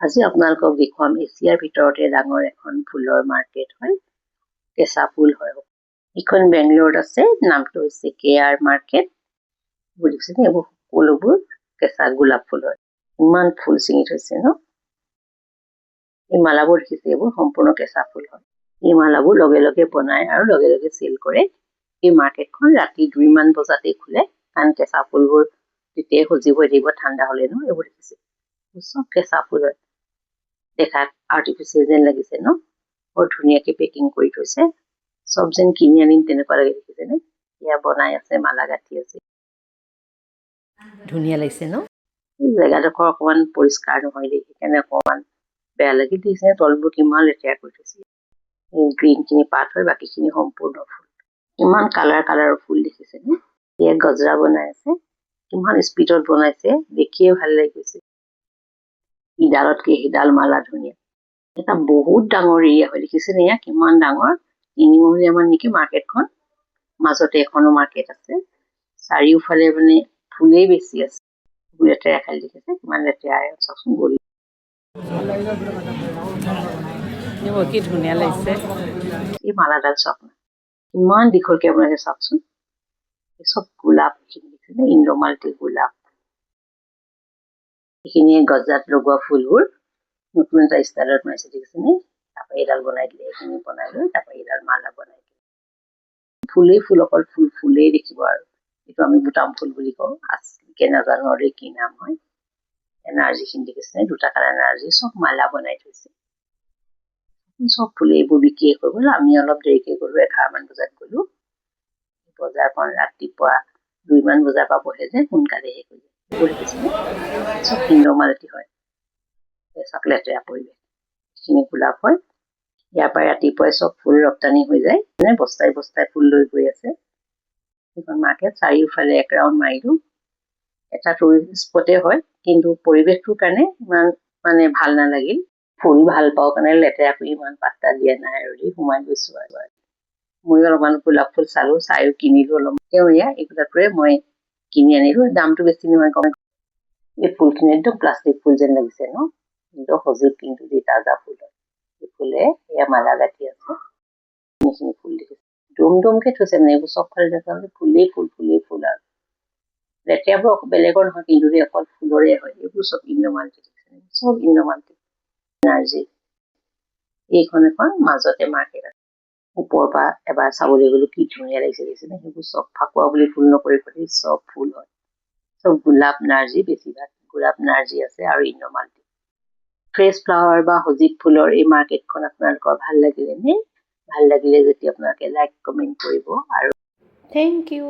আজি আপোনালোকক দেখুৱাম এছিয়াৰ ভিতৰতে ডাঙৰ এখন ফুলৰ মাৰ্কেট হয়, কেঁচা ফুল হয়। এইখন বেংগলোৰত আছে, নামটো হৈছে KR মাৰ্কেট। বুজিছে নে? এইবোৰ সকলোবোৰ কেঁচা গোলাপ ফুল হয়। ইমান ফুল ছিঙি থৈছে ন? এই মালাবোৰ দেখিছে, এইবোৰ সম্পূৰ্ণ কেঁচা ফুল হয়। এই মালাবোৰ লগে লগে বনায় আৰু লগে লগে চেল কৰে। এই মাৰ্কেটখন ৰাতি 2মান বজাতেই খোলে, কাৰণ কেঁচা ফুলবোৰ তেতিয়াই সজীৱ হৈ থাকিব ঠাণ্ডা হ'লে ন। এইবোৰ দেখিছে, চব কেঁচা ফুল হয়। দেখাত আৰ্টিফিচিয়েল যেন লাগিছে ন? বৰ ধুনীয়াকে পেকিং কৰি থৈছে, চব যেন কিনি আনিম তেনেকুৱা লাগে। দেখিছেনে? এয়া বনাই আছে, মালা গাঁঠি আছে, ধুনীয়া লাগিছে ন? জেগাডোখৰ অকণমান পৰিষ্কাৰ নহয় দেই, সেইকাৰণে অকণমান বেয়া লাগি দিছে। তলবোৰ কিমান লেতেৰা কৰি থৈছে। গ্ৰীণখিনি পাত হয়, বাকীখিনি সম্পূৰ্ণ ফুল। ইমান কালাৰৰ ফুল দেখিছেনে? এয়া গজৰা বনাই আছে, কিমান স্পীডত বনাইছে, দেখিয়ে ভাল লাগি গৈছে। ইডালতকে সিডাল মালা ধুনীয়া। এটা বহুত ডাঙৰ এৰিয়া হয়, দেখিছেনে? এয়া কিমান ডাঙৰ, 3 মহলীয়ামান নেকি মাৰ্কেটখন। মাজতে এখনো মাৰ্কেট আছে, চাৰিওফালে মানে ফুলেই বেছি আছে। লেতেৰা খালি দেখিছে, কিমান লেতেৰা চাওকচোন। গলি কি ধুনীয়া লাগিছে। এই মালাডাল চাওক না, ইমান দীঘলকে বনাইছে চাওকচোন। চব গোলাপ, দেখিছেনে? ইন্দ্ৰমালতী গোলাপ। এইখিনিয়ে গজাত লগোৱা ফুলবোৰ নতুন এটা ষ্টাইলত বনাইছে, দেখিছেনে? তাৰপৰা এইডাল বনাই দিলে, এইখিনি বনাই লৈ তাৰপৰা এইডাল মালা বনাই দিলে। ফুলেই ফুল, অকল ফুল ফুলেই দেখিব। আৰু এইটো আমি বুটাম ফুল বুলি কওঁ, আচলকে নাজানো আৰু কি নাম হয়। এনাৰ্জিখিনি দেখিছেনে? 2টা কালাৰ এনাৰ্জি, চব মালা বনাই থৈছে। চব ফুলে, এইবোৰ বিক্ৰীয়ে হৈ গ'ল। আমি অলপ দেৰিকে গ'লো, 11মান বজাত গ'লো। বজাৰখন ৰাতিপুৱা 2মান বজাৰ পৰা বহে যে, সোনকালে শেষ হৈ যায়। এইবোৰ দেখিছেনে? চব ইন্দ্ৰমালতী হয়। চব লেতেৰা পৰিৱেশ। এইখিনি গোলাপ হয়। ইয়াৰ পৰা ৰাতিপুৱাই চব ফুল ৰপ্তানি হৈ যায়, বস্তাই বস্তাই ফুল লৈ গৈ আছে। এইখন মাৰ্কেট চাৰিওফালে এক ৰাউণ্ড মাৰিলো। এটা টুৰিষ্ট স্পটে হয়, কিন্তু পৰিৱেশটোৰ কাৰণে ইমান মানে ভাল নালাগিল। ফুল ভাল পাওঁ কাৰণে লেতেৰা কৰি ইমান পাত্তা দিয়া নাই আৰু সোমাই গৈছো। আৰু ময়ো অলপমান গোলাপ ফুল চালো, চাইও কিনিলো অলপমান। এয়া এইবিলাকটোৱে মই কিনি আনিলো, দামটো বেছি নহয়, কম। এই ফুলখিনি একদম প্লাষ্টিক ফুল যেন লাগিছে ন? একদম সজীৱ, কিন্তু তাজা ফুল হয়। এই ফুলে এয়া মালা গাঁঠি আছে। এইখিনি ফুল দেখিছে, ডুম ডুমকে থৈছে মানে, এইবোৰ চবফালে দেখা ফুলেই ফুল, ফুলেই ফুল। আৰু লেতেৰাবোৰ বেলেগৰ নহয়, কিন্তু অকল ফুলৰে হয়। এইবোৰ চব ইন্দ্ৰমালতী, চব ইন্দ্ৰমালতী এনাৰ্জি। এইখন এখন মাজতে মাৰ্কেট আছে, ওপৰৰ পৰা এবাৰ চাবলৈ গ'লো, কি ধুনীয়া লাগিছে, দেখিছেনে? সেইবোৰ চব ফাকুৱা বুলি ফুল নকৰি পেলাই চব ফুল হয়। চব গোলাপ নাৰ্জি, বেছিভাগ গোলাপ নাৰ্জি আছে আৰু ইন্দ্ৰমালতী। ফ্ৰেছ ফ্লাৱাৰ বা সজীৱ ফুলৰ এই মাৰ্কেটখন আপোনালোকৰ ভাল লাগিলে নে? ভাল লাগিলে যদি আপোনালোকে লাইক কমেণ্ট কৰিব। আৰু থেংক ইউ।